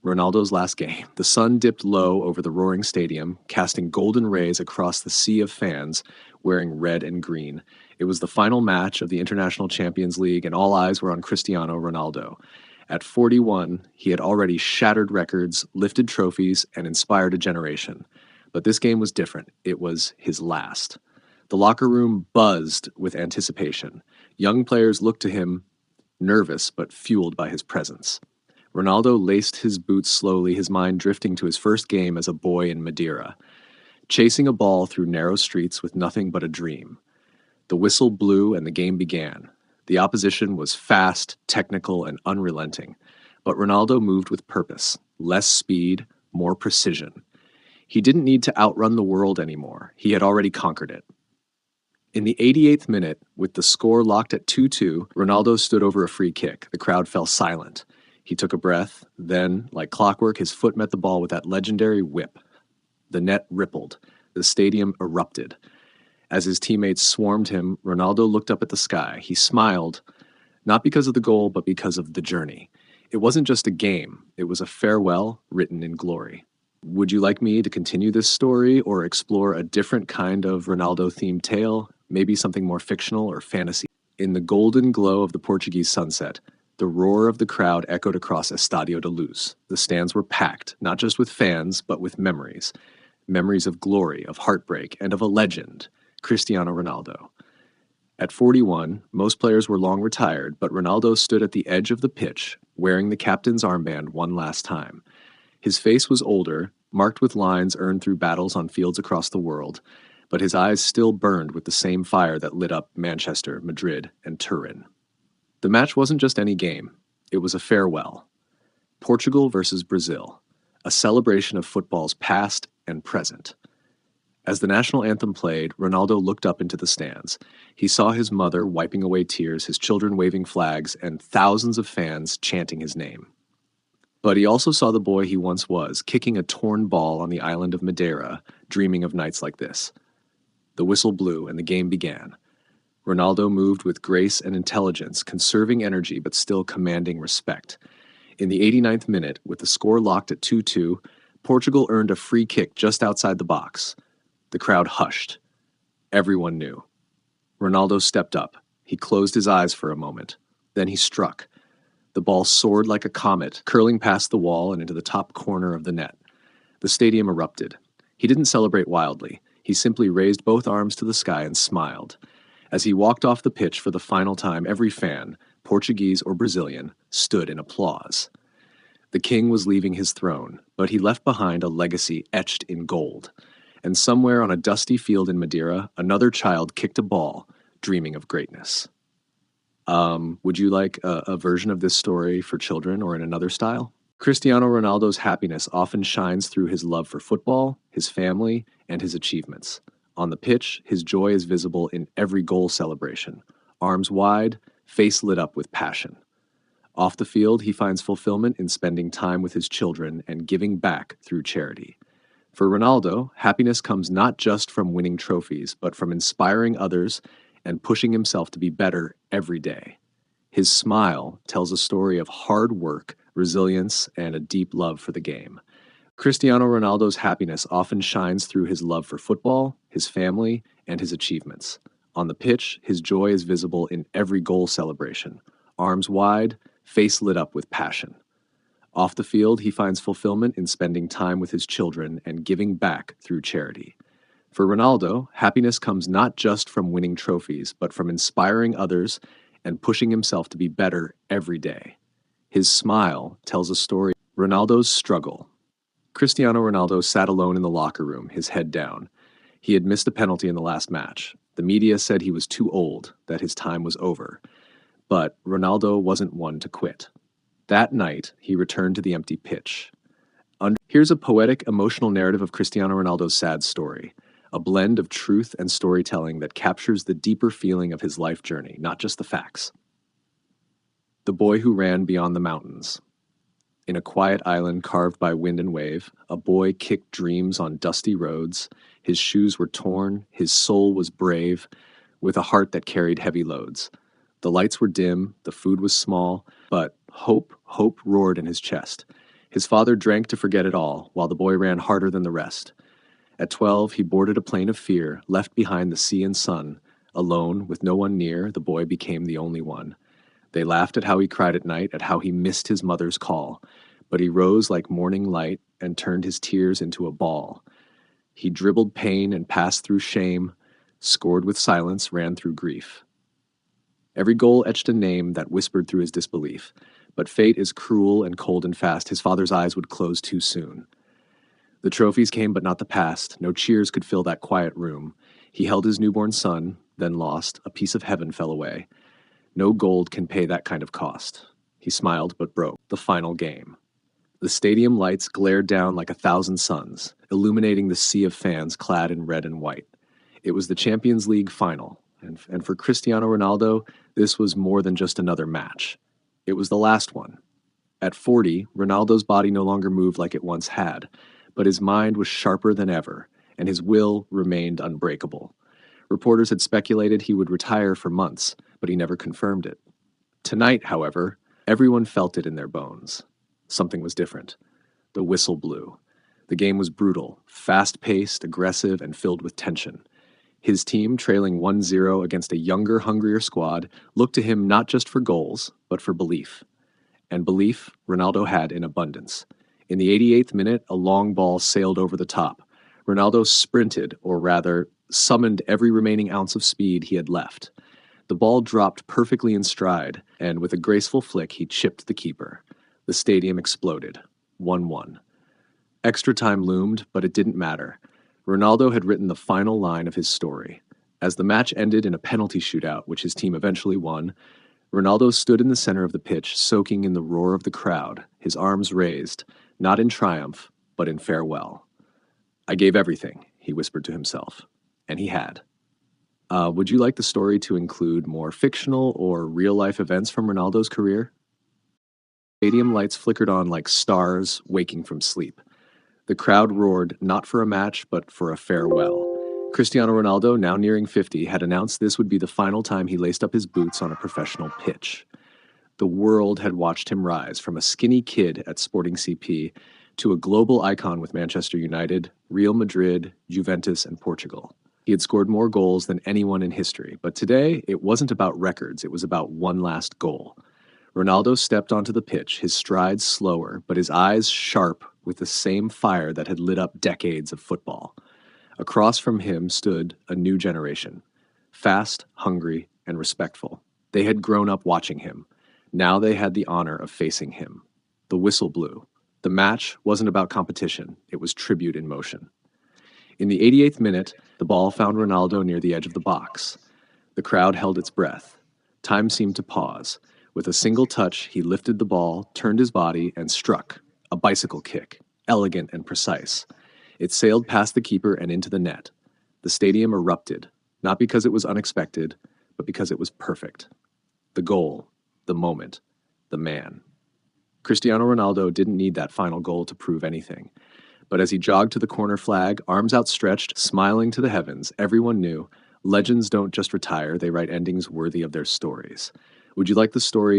Ronaldo's last game. The sun dipped low over the roaring stadium, casting golden rays across the sea of fans wearing red and green. It was the final match of the International Champions League, and all eyes were on Cristiano Ronaldo. At 41, he had already shattered records, lifted trophies, and inspired a generation. But this game was different. It was his last. The locker room buzzed with anticipation. Young players looked to him, nervous but fueled by his presence. Ronaldo laced his boots slowly, his mind drifting to his first game as a boy in Madeira, chasing a ball through narrow streets with nothing but a dream. The whistle blew and the game began. The opposition was fast, technical, and unrelenting, but Ronaldo moved with purpose, less speed, more precision. He didn't need to outrun the world anymore. He had already conquered it. In the 88th minute, with the score locked at 2-2, Ronaldo stood over a free kick. The crowd fell silent. He took a breath, then, like clockwork, his foot met the ball with that legendary whip. The net rippled. The stadium erupted. As his teammates swarmed him, Ronaldo looked up at the sky. He smiled, not because of the goal, but because of the journey. It wasn't just a game. It was a farewell written in glory. Would you like me to continue this story or explore a different kind of Ronaldo-themed tale, maybe something more fictional or fantasy? In the golden glow of the Portuguese sunset, the roar of the crowd echoed across Estadio da Luz. The stands were packed, not just with fans, but with memories. Memories of glory, of heartbreak, and of a legend, Cristiano Ronaldo. At 41, most players were long retired, but Ronaldo stood at the edge of the pitch, wearing the captain's armband one last time. His face was older, marked with lines earned through battles on fields across the world, but his eyes still burned with the same fire that lit up Manchester, Madrid, and Turin. The match wasn't just any game. It was a farewell. Portugal versus Brazil, a celebration of football's past and present. As the national anthem played, Ronaldo looked up into the stands. He saw his mother wiping away tears, his children waving flags, and thousands of fans chanting his name. But he also saw the boy he once was, kicking a torn ball on the island of Madeira, dreaming of nights like this. The whistle blew and the game began. Ronaldo moved with grace and intelligence, conserving energy but still commanding respect. In the 89th minute, with the score locked at 2-2, Portugal earned a free kick just outside the box. The crowd hushed. Everyone knew. Ronaldo stepped up. He closed his eyes for a moment. Then he struck. The ball soared like a comet, curling past the wall and into the top corner of the net. The stadium erupted. He didn't celebrate wildly. He simply raised both arms to the sky and smiled. As he walked off the pitch for the final time, every fan, Portuguese or Brazilian, stood in applause. The king was leaving his throne, but he left behind a legacy etched in gold. And somewhere on a dusty field in Madeira, another child kicked a ball, dreaming of greatness. Would you like a version of this story for children or in another style? Cristiano Ronaldo's happiness often shines through his love for football, his family, and his achievements. On the pitch, his joy is visible in every goal celebration. Arms wide, face lit up with passion. Off the field, he finds fulfillment in spending time with his children and giving back through charity. For Ronaldo, happiness comes not just from winning trophies, but from inspiring others and pushing himself to be better every day. His smile tells a story of hard work, resilience, and a deep love for the game. Cristiano Ronaldo's happiness often shines through his love for football, his family, and his achievements. On the pitch, his joy is visible in every goal celebration. Arms wide, face lit up with passion. Off the field, he finds fulfillment in spending time with his children and giving back through charity. For Ronaldo, happiness comes not just from winning trophies, but from inspiring others and pushing himself to be better every day. His smile tells a story. Ronaldo's struggle. Cristiano Ronaldo sat alone in the locker room, his head down. He had missed a penalty in the last match. The media said he was too old, that his time was over. But Ronaldo wasn't one to quit. That night, he returned to the empty pitch. Here's a poetic, emotional narrative of Cristiano Ronaldo's sad story, a blend of truth and storytelling that captures the deeper feeling of his life journey, not just the facts. The boy who ran beyond the mountains. In a quiet island carved by wind and wave, a boy kicked dreams on dusty roads. His shoes were torn, his soul was brave, with a heart that carried heavy loads. The lights were dim, the food was small, but hope roared in his chest. His father drank to forget it all, while the boy ran harder than the rest. At 12, he boarded a plane of fear, left behind the sea and sun. Alone, with no one near, the boy became the only one. They laughed at how he cried at night, at how he missed his mother's call. But he rose like morning light and turned his tears into a ball. He dribbled pain and passed through shame, scored with silence, ran through grief. Every goal etched a name that whispered through his disbelief. But fate is cruel and cold and fast. His father's eyes would close too soon. The trophies came, but not the past. No cheers could fill that quiet room. He held his newborn son, then lost. A piece of heaven fell away. No gold can pay that kind of cost. He smiled, but broke. The final game. The stadium lights glared down like 1,000 suns, illuminating the sea of fans clad in red and white. It was the Champions League final, and for Cristiano Ronaldo, this was more than just another match. It was the last one. At 40, Ronaldo's body no longer moved like it once had, but his mind was sharper than ever, and his will remained unbreakable. Reporters had speculated he would retire for months, but he never confirmed it. Tonight, however, everyone felt it in their bones. Something was different. The whistle blew. The game was brutal, fast-paced, aggressive, and filled with tension. His team, trailing 1-0 against a younger, hungrier squad, looked to him not just for goals, but for belief. And belief Ronaldo had in abundance. In the 88th minute, a long ball sailed over the top. Ronaldo sprinted, or rather, summoned every remaining ounce of speed he had left. The ball dropped perfectly in stride, and with a graceful flick, he chipped the keeper. The stadium exploded. 1-1. Extra time loomed, but it didn't matter. Ronaldo had written the final line of his story. As the match ended in a penalty shootout, which his team eventually won, Ronaldo stood in the center of the pitch, soaking in the roar of the crowd, his arms raised, not in triumph, but in farewell. "I gave everything," he whispered to himself. And he had. Would you like the story to include more fictional or real-life events from Ronaldo's career? Stadium lights flickered on like stars waking from sleep. The crowd roared not for a match, but for a farewell. Cristiano Ronaldo, now nearing 50, had announced this would be the final time he laced up his boots on a professional pitch. The world had watched him rise from a skinny kid at Sporting CP to a global icon with Manchester United, Real Madrid, Juventus, and Portugal. He had scored more goals than anyone in history, but today it wasn't about records, it was about one last goal. Ronaldo stepped onto the pitch, his strides slower, but his eyes sharp with the same fire that had lit up decades of football. Across from him stood a new generation, fast, hungry, and respectful. They had grown up watching him. Now they had the honor of facing him. The whistle blew. The match wasn't about competition, it was tribute in motion. In the 88th minute, the ball found Ronaldo near the edge of the box. The crowd held its breath. Time seemed to pause. With a single touch, he lifted the ball, turned his body, and struck. A bicycle kick, elegant and precise. It sailed past the keeper and into the net. The stadium erupted, not because it was unexpected, but because it was perfect. The goal, the moment, the man. Cristiano Ronaldo didn't need that final goal to prove anything. But as he jogged to the corner flag, arms outstretched, smiling to the heavens, everyone knew legends don't just retire, they write endings worthy of their stories. Would you like the story